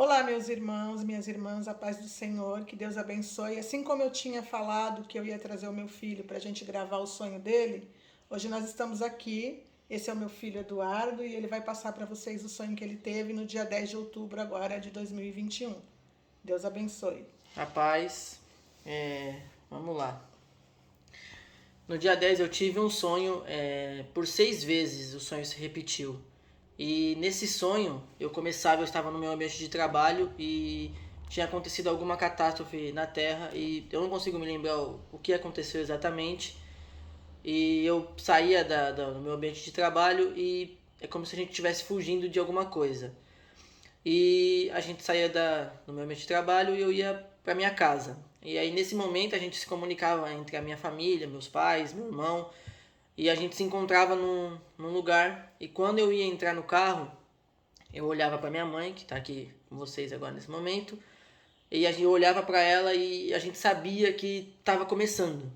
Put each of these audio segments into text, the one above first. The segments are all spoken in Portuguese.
Olá, meus irmãos, minhas irmãs, a paz do Senhor, que Deus abençoe. Assim como eu tinha falado que eu ia trazer o meu filho para a gente gravar o sonho dele, hoje nós estamos aqui. Esse é o meu filho Eduardo e ele vai passar para vocês o sonho que ele teve no dia 10 de outubro agora de 2021. Deus abençoe. Rapaz, vamos lá. No dia 10 eu tive um sonho, por 6 vezes o sonho se repetiu. E nesse sonho eu estava no meu ambiente de trabalho e tinha acontecido alguma catástrofe na Terra e eu não consigo me lembrar o que aconteceu exatamente. E eu saía do meu ambiente de trabalho e é como se a gente estivesse fugindo de alguma coisa. E a gente saía do meu ambiente de trabalho e eu ia para minha casa. E aí nesse momento a gente se comunicava entre a minha família, meus pais, meu irmão, e a gente se encontrava num lugar. E quando eu ia entrar no carro, eu olhava para minha mãe, que está aqui com vocês agora nesse momento, e eu olhava para ela e a gente sabia que estava começando.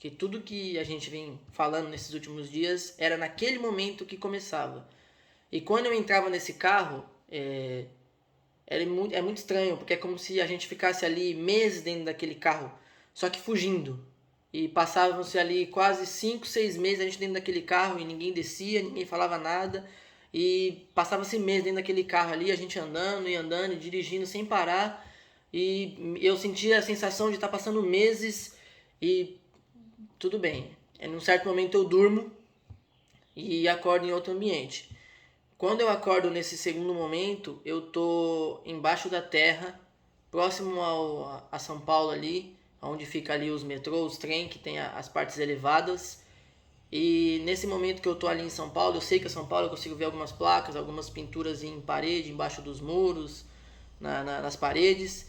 Que tudo que a gente vem falando nesses últimos dias era naquele momento que começava. E quando eu entrava nesse carro, é muito estranho, porque é como se a gente ficasse ali meses dentro daquele carro, só que fugindo. E passavam-se ali quase 5, 6 meses a gente dentro daquele carro e ninguém descia, ninguém falava nada. E passava-se meses dentro daquele carro ali, a gente andando e andando e dirigindo sem parar. E eu sentia a sensação de estar passando meses e tudo bem. Em um certo momento eu durmo e acordo em outro ambiente. Quando eu acordo nesse segundo momento, eu tô embaixo da terra, próximo a São Paulo ali, onde fica ali os metrôs, os trem, que tem as partes elevadas. E nesse momento que eu tô ali em São Paulo, eu sei que é São Paulo, eu consigo ver algumas placas, algumas pinturas em parede, embaixo dos muros, nas paredes.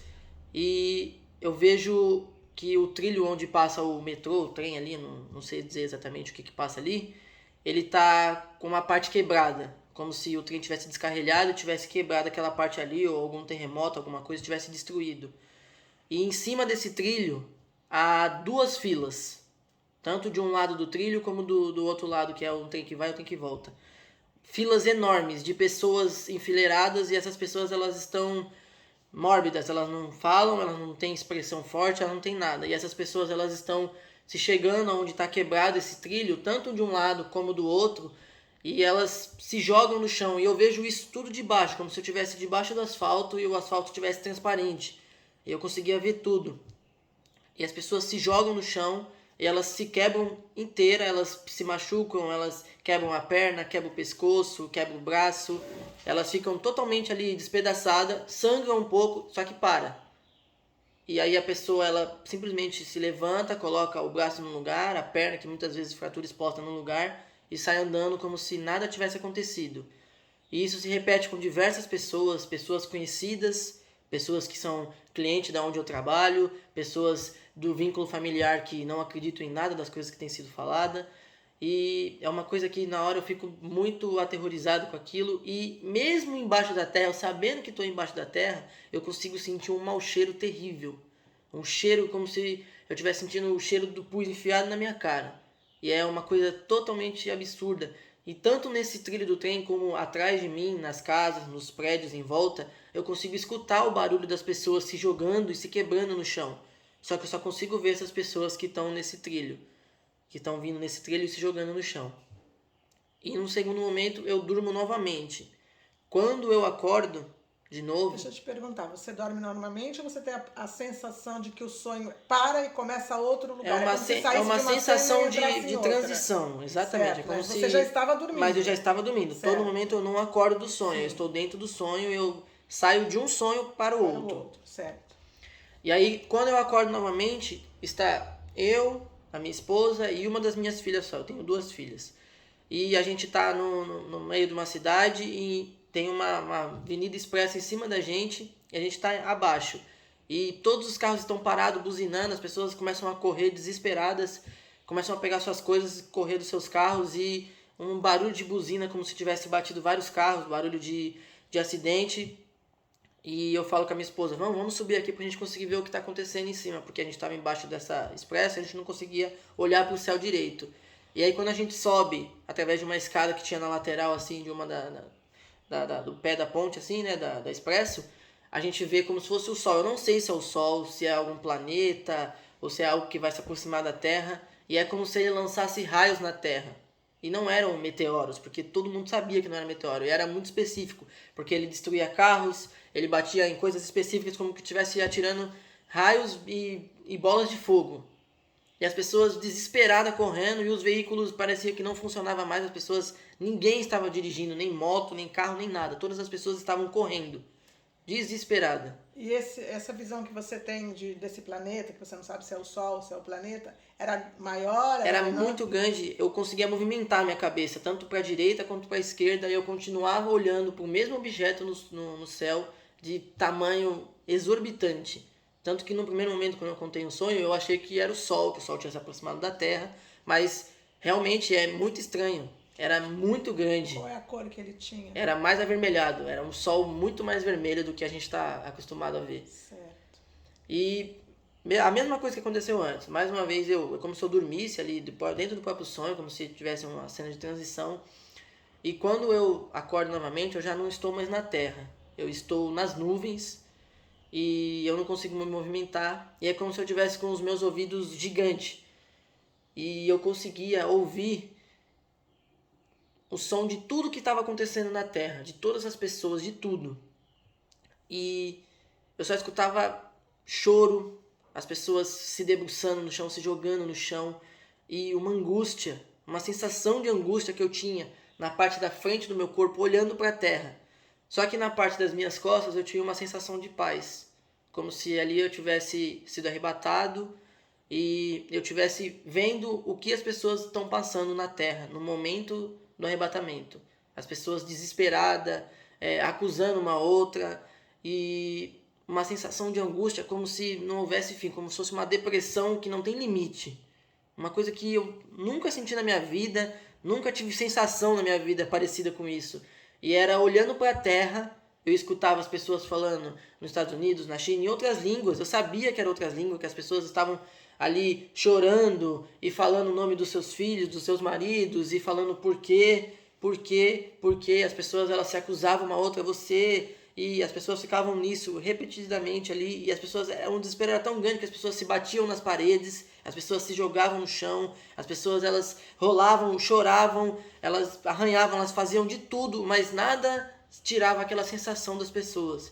E eu vejo que o trilho onde passa o metrô, o trem ali, não sei dizer exatamente o que passa ali, ele tá com uma parte quebrada, como se o trem tivesse descarrilhado e tivesse quebrado aquela parte ali, ou algum terremoto, alguma coisa tivesse destruído. E em cima desse trilho há duas filas, tanto de um lado do trilho como do outro lado, que é um trem que vai e um trem que volta. Filas enormes de pessoas enfileiradas e essas pessoas elas estão mórbidas, elas não falam, elas não têm expressão forte, elas não têm nada. E essas pessoas elas estão se chegando aonde está quebrado esse trilho, tanto de um lado como do outro, e elas se jogam no chão. E eu vejo isso tudo de baixo, como se eu estivesse debaixo do asfalto e o asfalto estivesse transparente. E eu conseguia ver tudo. E as pessoas se jogam no chão e elas se quebram inteira, elas se machucam, elas quebram a perna, quebram o pescoço, quebram o braço, elas ficam totalmente ali despedaçadas, sangram um pouco, só que para. E aí a pessoa ela simplesmente se levanta, coloca o braço no lugar, a perna que muitas vezes fratura exposta no lugar e sai andando como se nada tivesse acontecido. E isso se repete com diversas pessoas, pessoas conhecidas, pessoas que são clientes da onde eu trabalho, pessoas do vínculo familiar que não acreditam em nada das coisas que têm sido faladas. E é uma coisa que na hora eu fico muito aterrorizado com aquilo. E mesmo embaixo da terra, sabendo que estou embaixo da terra, eu consigo sentir um mau cheiro terrível. Um cheiro como se eu estivesse sentindo o cheiro do pus enfiado na minha cara. E é uma coisa totalmente absurda. E tanto nesse trilho do trem como atrás de mim, nas casas, nos prédios em volta, eu consigo escutar o barulho das pessoas se jogando e se quebrando no chão. Só que eu só consigo ver essas pessoas que estão nesse trilho, que estão vindo nesse trilho e se jogando no chão. E num segundo momento eu durmo novamente. Quando eu acordo de novo, Deixa eu te perguntar, você dorme normalmente ou você tem a sensação de que o sonho para e começa outro lugar? É como se saísse é uma de uma sensação cena e entrasse em de outra. transição, exatamente. É Certo, como mas se... você já estava dormindo. Mas eu já estava dormindo. Certo. Todo momento eu não acordo do sonho. Sim. Eu estou dentro do sonho, eu saio de um sonho para o outro. Certo. E aí, quando eu acordo novamente, está eu, a minha esposa e uma das minhas filhas só. Eu tenho 2 filhas. E a gente está no meio de uma cidade e tem uma avenida expressa em cima da gente e a gente está abaixo. E todos os carros estão parados, buzinando, as pessoas começam a correr desesperadas, começam a pegar suas coisas, correr dos seus carros e um barulho de buzina como se tivesse batido vários carros, barulho de acidente. E eu falo com a minha esposa, vamos subir aqui pra gente conseguir ver o que está acontecendo em cima, porque a gente estava embaixo dessa expressa e a gente não conseguia olhar para o céu direito. E aí quando a gente sobe, através de uma escada que tinha na lateral, assim, de uma do pé da ponte, assim, né, da Expresso, a gente vê como se fosse o Sol. Eu não sei se é o Sol, se é algum planeta, ou se é algo que vai se aproximar da Terra, e é como se ele lançasse raios na Terra. E não eram meteoros, porque todo mundo sabia que não era meteoro, e era muito específico, porque ele destruía carros, ele batia em coisas específicas, como que estivesse atirando raios e bolas de fogo. E as pessoas desesperadas correndo, e os veículos parecia que não funcionava mais, as pessoas, ninguém estava dirigindo, nem moto, nem carro, nem nada. Todas as pessoas estavam correndo, desesperada. E essa visão que você tem desse planeta, que você não sabe se é o Sol, se é o planeta, era maior? Era menor? muito grande, eu conseguia movimentar minha cabeça, tanto para a direita quanto para a esquerda, e eu continuava olhando para o mesmo objeto no céu, de tamanho exorbitante. Tanto que no primeiro momento, quando eu contei um sonho, eu achei que era o Sol, que o Sol tinha se aproximado da Terra, mas realmente é muito estranho. Era muito grande. Qual é a cor que ele tinha? Era mais avermelhado, era um sol muito mais vermelho do que a gente está acostumado a ver. Certo. E a mesma coisa que aconteceu antes. Mais uma vez, como se eu dormisse ali dentro do próprio sonho, como se tivesse uma cena de transição. E quando eu acordo novamente, eu já não estou mais na Terra. Eu estou nas nuvens e eu não consigo me movimentar. E é como se eu tivesse com os meus ouvidos gigantes. E eu conseguia ouvir o som de tudo que estava acontecendo na Terra, de todas as pessoas, de tudo. E eu só escutava choro, as pessoas se debruçando no chão, se jogando no chão, e uma angústia, uma sensação de angústia que eu tinha na parte da frente do meu corpo, olhando para a Terra. Só que na parte das minhas costas eu tinha uma sensação de paz, como se ali eu tivesse sido arrebatado e eu tivesse vendo o que as pessoas estão passando na Terra no momento do arrebatamento. As pessoas desesperadas, acusando uma outra, e uma sensação de angústia como se não houvesse fim, como se fosse uma depressão que não tem limite. Uma coisa que eu nunca senti na minha vida, nunca tive sensação na minha vida parecida com isso. E era olhando para a Terra, eu escutava as pessoas falando nos Estados Unidos, na China, em outras línguas. Eu sabia que eram outras línguas, que as pessoas estavam ali chorando e falando o nome dos seus filhos, dos seus maridos, e falando por quê. As pessoas elas se acusavam uma outra, você, e as pessoas ficavam nisso repetidamente ali, e as pessoas, um desespero era tão grande que as pessoas se batiam nas paredes, as pessoas se jogavam no chão, as pessoas elas rolavam, choravam, elas arranhavam, elas faziam de tudo, mas nada tirava aquela sensação das pessoas.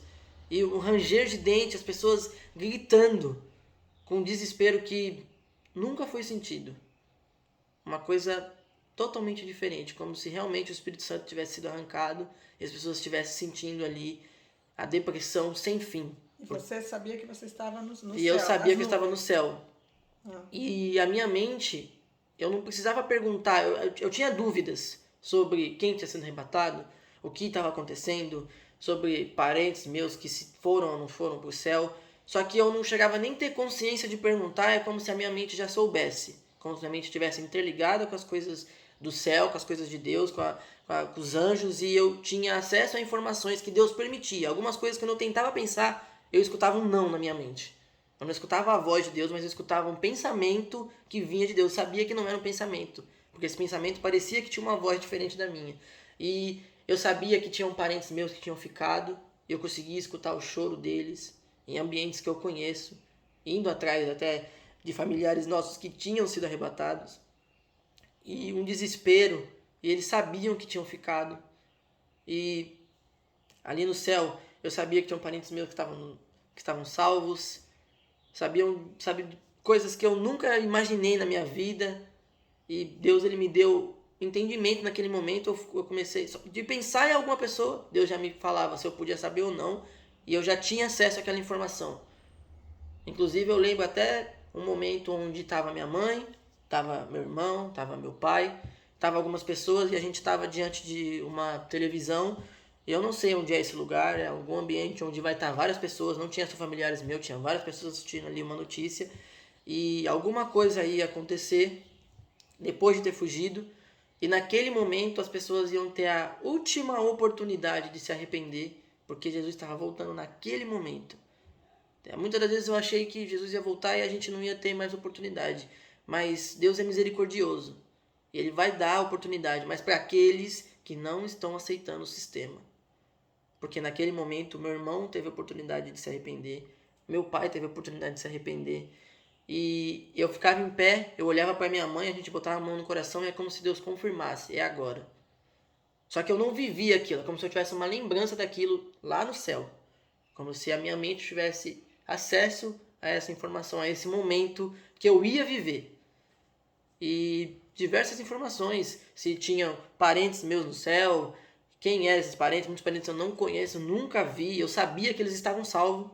E um ranger de dente, as pessoas gritando, com um desespero que nunca foi sentido. Uma coisa totalmente diferente, como se realmente o Espírito Santo tivesse sido arrancado e as pessoas estivessem sentindo ali a depressão sem fim. E você sabia que você estava no céu? E eu sabia que eu estava no céu. Ah. E a minha mente, eu não precisava perguntar, eu tinha dúvidas sobre quem tinha sido arrebatado, o que estava acontecendo, sobre parentes meus que se foram ou não foram para o céu. Só que eu não chegava nem a ter consciência de perguntar, é como se a minha mente já soubesse. Como se a minha mente estivesse interligada com as coisas do céu, com as coisas de Deus, com os anjos, e eu tinha acesso a informações que Deus permitia. Algumas coisas que eu não tentava pensar, eu escutava um não na minha mente. Eu não escutava a voz de Deus, mas eu escutava um pensamento que vinha de Deus. Eu sabia que não era um pensamento, porque esse pensamento parecia que tinha uma voz diferente da minha. E eu sabia que tinham parentes meus que tinham ficado, e eu conseguia escutar o choro deles em ambientes que eu conheço, indo atrás até de familiares nossos que tinham sido arrebatados. E um desespero, e eles sabiam que tinham ficado. E ali no céu, eu sabia que tinham parentes meus que estavam salvos, sabe, coisas que eu nunca imaginei na minha vida, e Deus ele me deu entendimento naquele momento. Eu comecei de pensar em alguma pessoa, Deus já me falava se eu podia saber ou não, e eu já tinha acesso àquela informação. Inclusive eu lembro até um momento onde estava minha mãe, estava meu irmão, estava meu pai, estava algumas pessoas, e a gente estava diante de uma televisão. Eu não sei onde é esse lugar, é algum ambiente onde vai estar várias pessoas, não tinha só familiares meus, tinha várias pessoas assistindo ali uma notícia, e alguma coisa ia acontecer depois de ter fugido, e naquele momento as pessoas iam ter a última oportunidade de se arrepender, porque Jesus estava voltando naquele momento. Muitas das vezes eu achei que Jesus ia voltar e a gente não ia ter mais oportunidade, mas Deus é misericordioso, e Ele vai dar a oportunidade, mas para aqueles que não estão aceitando o sistema. porque naquele momento meu irmão teve a oportunidade de se arrepender, meu pai teve a oportunidade de se arrepender. E eu ficava em pé, eu olhava para minha mãe, a gente botava a mão no coração e é como se Deus confirmasse, é agora. Só que eu não vivia aquilo, é como se eu tivesse uma lembrança daquilo lá no céu. Como se a minha mente tivesse acesso a essa informação, a esse momento que eu ia viver. E diversas informações, se tinham parentes meus no céu, quem eram esses parentes, muitos parentes eu não conheço, nunca vi, eu sabia que eles estavam salvos,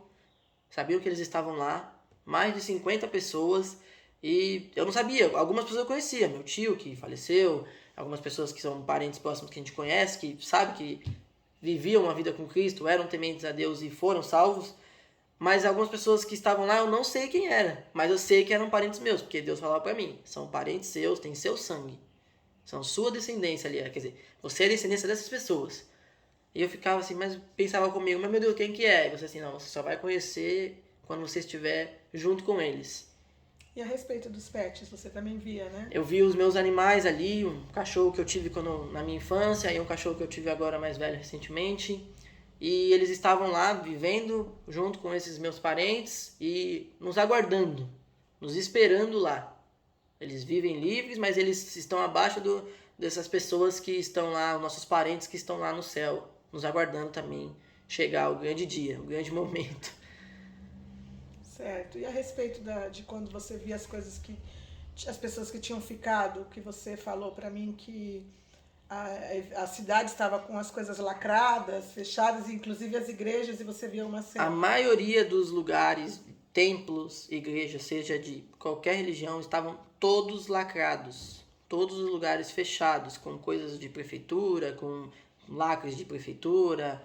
sabia que eles estavam lá, mais de 50 pessoas, e eu não sabia, algumas pessoas eu conhecia, meu tio que faleceu, algumas pessoas que são parentes próximos que a gente conhece, que sabe que viviam uma vida com Cristo, eram tementes a Deus e foram salvos, mas algumas pessoas que estavam lá eu não sei quem era, mas eu sei que eram parentes meus, porque Deus falava para mim, são parentes seus, têm seu sangue, são sua descendência ali, quer dizer, você é descendência dessas pessoas. E eu ficava assim, mas pensava comigo, mas meu Deus, quem que é? E você assim, não, você só vai conhecer quando você estiver junto com eles. E a respeito dos pets, você também via, né? Eu vi os meus animais ali, um cachorro que eu tive na minha infância e um cachorro que eu tive agora mais velho recentemente. E eles estavam lá vivendo junto com esses meus parentes e nos aguardando, nos esperando lá. Eles vivem livres, mas eles estão abaixo dessas pessoas que estão lá, nossos parentes que estão lá no céu, nos aguardando também chegar o grande dia, o grande momento. Certo. E a respeito de quando você via as coisas que as pessoas que tinham ficado, que você falou para mim que a cidade estava com as coisas lacradas, fechadas, inclusive as igrejas, e você via uma cena. A maioria dos lugares, templos, igrejas, seja de qualquer religião, estavam todos lacrados. Todos os lugares fechados, com coisas de prefeitura, com lacres de prefeitura.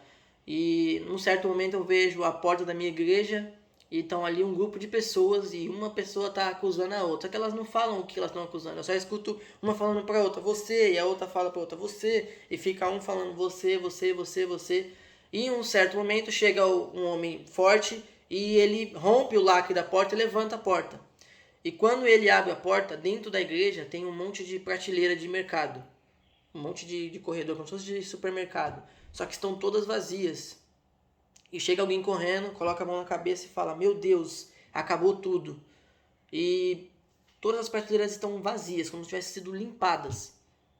E num certo momento eu vejo a porta da minha igreja e estão ali um grupo de pessoas e uma pessoa está acusando a outra. Só que elas não falam o que elas estão acusando. Eu só escuto uma falando para a outra, você, e a outra fala para a outra, você. E fica um falando você, você, você, você. E em um certo momento chega um homem forte e ele rompe o lacre da porta e levanta a porta. E quando ele abre a porta, dentro da igreja tem um monte de prateleira de mercado. Um monte de corredor, como se fosse de supermercado. Só que estão todas vazias. E chega alguém correndo, coloca a mão na cabeça e fala, meu Deus, acabou tudo. E todas as prateleiras estão vazias, como se tivessem sido limpadas.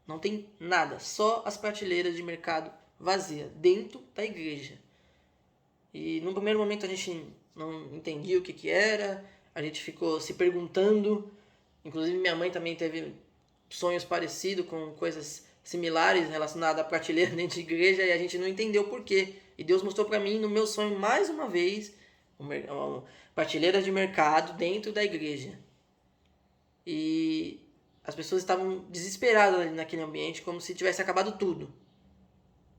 Não tem nada, só as prateleiras de mercado vazias, dentro da igreja. E no primeiro momento a gente não entendia o que era, a gente ficou se perguntando, inclusive minha mãe também teve sonhos parecidos com coisas similares relacionadas à prateleira dentro de igreja e a gente não entendeu por quê. E Deus mostrou para mim no meu sonho mais uma vez uma prateleira de mercado dentro da igreja. E as pessoas estavam desesperadas ali naquele ambiente, como se tivesse acabado tudo.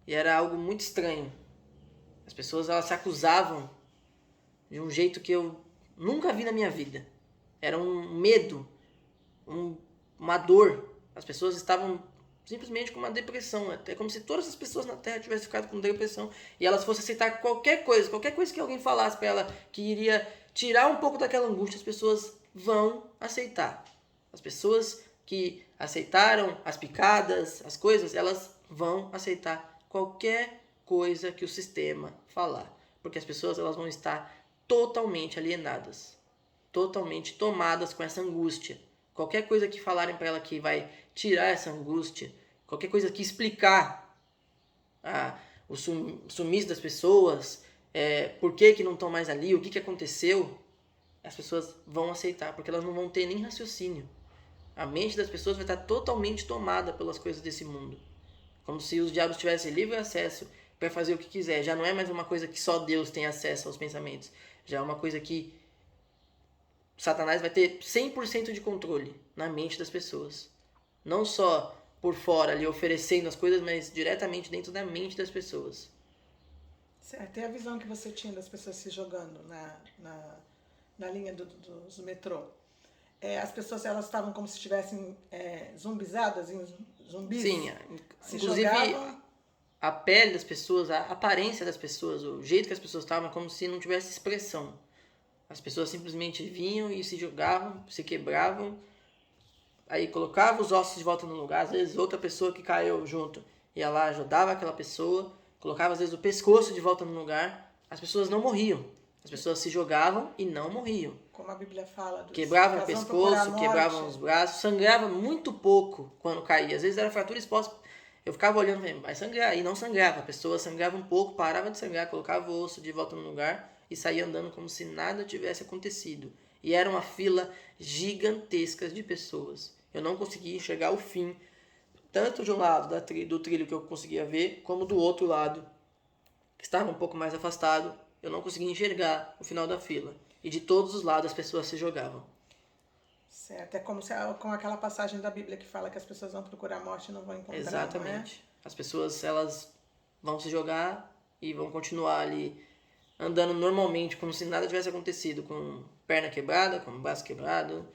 E era algo muito estranho. As pessoas elas se acusavam de um jeito que eu nunca vi na minha vida. Era um medo, uma dor. As pessoas estavam simplesmente com uma depressão. É como se todas as pessoas na Terra tivessem ficado com depressão e elas fossem aceitar qualquer coisa que alguém falasse para ela que iria tirar um pouco daquela angústia, as pessoas vão aceitar. As pessoas que aceitaram as picadas, as coisas, elas vão aceitar qualquer coisa que o sistema falar, porque as pessoas elas vão estar totalmente alienadas, totalmente tomadas com essa angústia. Qualquer coisa que falarem para ela que vai tirar essa angústia, qualquer coisa que explicar o sumiço das pessoas, por que não estão mais ali, o que aconteceu, as pessoas vão aceitar, porque elas não vão ter nem raciocínio. A mente das pessoas vai estar totalmente tomada pelas coisas desse mundo, como se os diabos tivessem livre acesso para fazer o que quiser. Já não é mais uma coisa que só Deus tem acesso aos pensamentos, já é uma coisa que Satanás vai ter 100% de controle na mente das pessoas. Não só por fora ali oferecendo as coisas, mas diretamente dentro da mente das pessoas. Certo. E a visão que você tinha das pessoas se jogando na linha dos metrô? As pessoas elas estavam como se estivessem zumbizadas, em zumbis? Sim, se inclusive jogavam. A pele das pessoas, a aparência das pessoas, o jeito que as pessoas estavam, é como se não tivesse expressão. As pessoas simplesmente vinham e se jogavam, se quebravam, aí colocavam os ossos de volta no lugar, às vezes outra pessoa que caiu junto ia lá, ajudava aquela pessoa, colocava às vezes o pescoço de volta no lugar, as pessoas não morriam. As pessoas se jogavam e não morriam. Como a Bíblia fala. Quebravam o elas vão procurar a pescoço, morte. quebravam os braços, sangrava muito pouco quando caía. Às vezes era fratura exposta. Eu ficava olhando, vai sangrar, e não sangrava. A pessoa sangrava um pouco, parava de sangrar, colocava o osso de volta no lugar e saía andando como se nada tivesse acontecido. E era uma fila gigantesca de pessoas. Eu não conseguia enxergar o fim, tanto de um lado do trilho que eu conseguia ver, como do outro lado, que estava um pouco mais afastado. Eu não conseguia enxergar o final da fila. E de todos os lados as pessoas se jogavam. Certo, é como com aquela passagem da Bíblia que fala que as pessoas vão procurar a morte e não vão encontrar. Exatamente. Não é? As pessoas, elas vão se jogar e vão continuar ali andando normalmente, como se nada tivesse acontecido, com perna quebrada, com braço quebrado,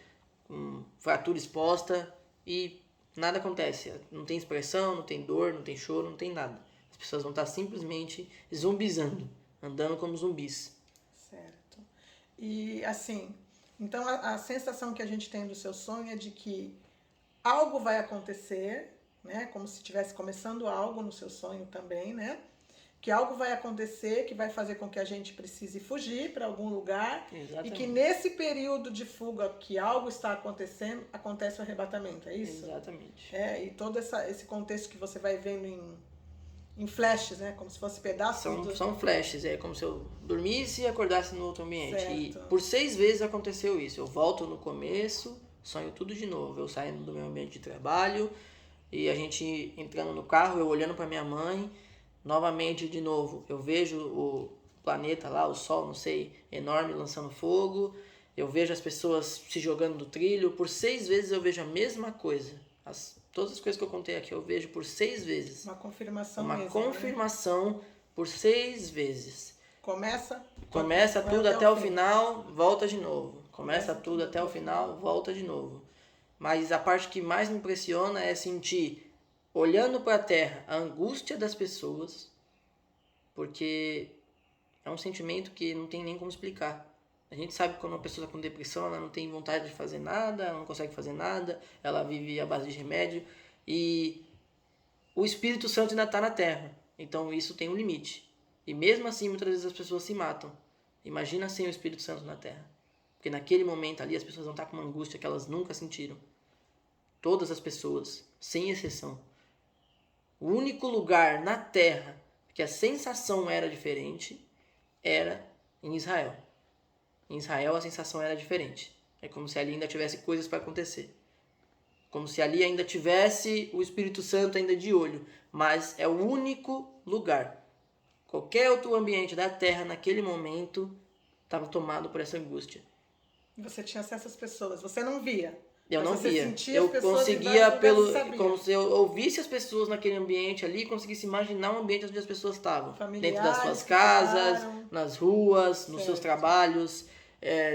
com fratura exposta e nada acontece. Não tem expressão, não tem dor, não tem choro, não tem nada. As pessoas vão estar simplesmente zumbizando, andando como zumbis. Certo. E assim, então a sensação que a gente tem do seu sonho é de que algo vai acontecer, né? Como se estivesse começando algo no seu sonho também, né? Que algo vai acontecer que vai fazer com que a gente precise fugir para algum lugar. Exatamente. E que nesse período de fuga que algo está acontecendo, acontece o arrebatamento, é isso? Exatamente. E todo esse contexto que você vai vendo em flashes, né? Como se fosse pedaços. São flashes, é como se eu dormisse e acordasse no outro ambiente. Certo. E por 6 vezes aconteceu isso. Eu volto no começo, sonho tudo de novo. Eu saindo do meu ambiente de trabalho e a gente entrando no carro, eu olhando para minha mãe. Novamente, de novo, eu vejo o planeta lá, o sol, não sei, enorme, lançando fogo. Eu vejo as pessoas se jogando do trilho. Por 6 vezes eu vejo a mesma coisa. Todas as coisas que eu contei aqui eu vejo por 6 vezes. Uma confirmação Uma mesmo, confirmação, né? Por 6 vezes. Começa tudo até o final, volta de novo. Começa tudo até o final, volta de novo. Mas a parte que mais me impressiona é sentir, olhando para a terra, a angústia das pessoas, porque é um sentimento que não tem nem como explicar. A gente sabe que quando uma pessoa está com depressão, ela não tem vontade de fazer nada, ela não consegue fazer nada, ela vive à base de remédio e o Espírito Santo ainda está na terra. Então isso tem um limite. E mesmo assim, muitas vezes as pessoas se matam. Imagina sem o Espírito Santo na terra. Porque naquele momento ali as pessoas vão estar com uma angústia que elas nunca sentiram. Todas as pessoas, sem exceção. O único lugar na terra que a sensação era diferente era em Israel. Em Israel a sensação era diferente. É como se ali ainda tivesse coisas para acontecer. Como se ali ainda tivesse o Espírito Santo ainda de olho. Mas é o único lugar. Qualquer outro ambiente da terra naquele momento estava tomado por essa angústia. E você tinha acesso às pessoas, você não via. Eu não via. Sentia Eu as pessoas conseguia como se eu ouvisse as pessoas naquele ambiente ali, conseguisse imaginar o ambiente onde as pessoas estavam. Dentro das suas casas, nas ruas, nos seus trabalhos,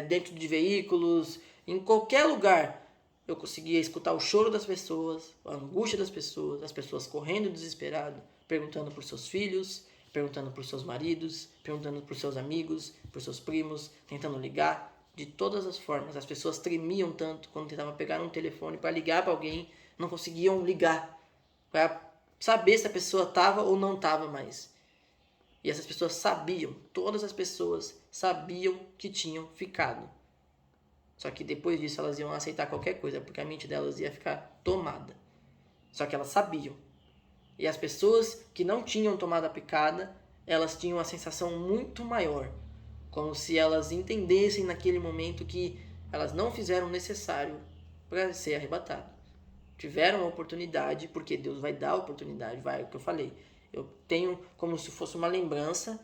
dentro de veículos, em qualquer lugar. Eu conseguia escutar o choro das pessoas, a angústia das pessoas, as pessoas correndo desesperado, perguntando por seus filhos, perguntando por seus maridos, perguntando por seus amigos, por seus primos, tentando ligar. De todas as formas, as pessoas tremiam tanto quando tentavam pegar um telefone para ligar para alguém, não conseguiam ligar para saber se a pessoa estava ou não estava mais. E essas pessoas sabiam, todas as pessoas sabiam que tinham ficado. Só que depois disso elas iam aceitar qualquer coisa, porque a mente delas ia ficar tomada. Só que elas sabiam. E as pessoas que não tinham tomado a picada, elas tinham uma sensação muito maior. Como se elas entendessem naquele momento que elas não fizeram o necessário para ser arrebatado. Tiveram a oportunidade, porque Deus vai dar a oportunidade, vai, o que eu falei. Eu tenho como se fosse uma lembrança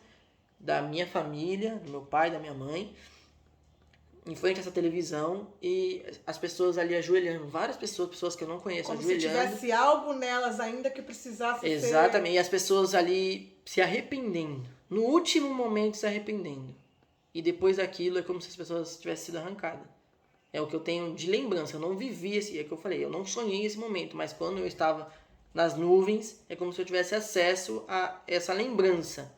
da minha família, do meu pai, da minha mãe, em frente a essa televisão e as pessoas ali ajoelhando, várias pessoas que eu não conheço como ajoelhando. Como se tivesse algo nelas ainda que precisasse Exatamente, e as pessoas ali se arrependendo, no último momento se arrependendo. E depois daquilo é como se as pessoas tivessem sido arrancadas. É o que eu tenho de lembrança, eu não vivi esse, é o que eu falei, eu não sonhei esse momento, mas quando eu estava nas nuvens, é como se eu tivesse acesso a essa lembrança.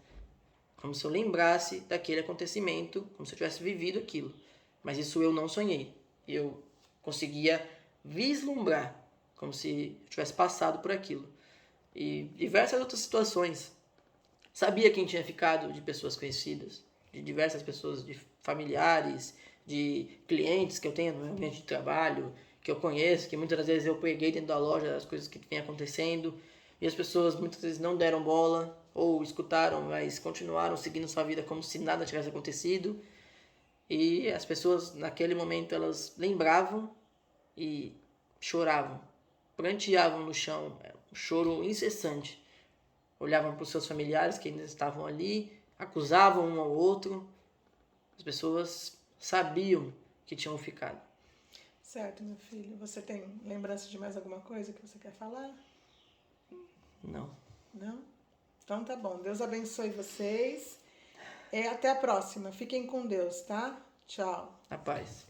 Como se eu lembrasse daquele acontecimento, como se eu tivesse vivido aquilo. Mas isso eu não sonhei. Eu conseguia vislumbrar, como se eu tivesse passado por aquilo. E diversas outras situações. sabia quem tinha ficado de pessoas conhecidas, de diversas pessoas, de familiares, de clientes que eu tenho no meu ambiente de trabalho, que eu conheço, que muitas das vezes eu peguei dentro da loja as coisas que vem acontecendo, e as pessoas muitas vezes não deram bola, ou escutaram, mas continuaram seguindo sua vida como se nada tivesse acontecido. E as pessoas naquele momento elas lembravam e choravam, pranteavam no chão, um choro incessante. Olhavam para os seus familiares que ainda estavam ali, acusavam um ao outro. As pessoas sabiam que tinham ficado. Certo, meu filho. Você tem lembrança de mais alguma coisa que você quer falar? Não. Não? Então tá bom. Deus abençoe vocês. Até a próxima. Fiquem com Deus, tá? Tchau. A paz.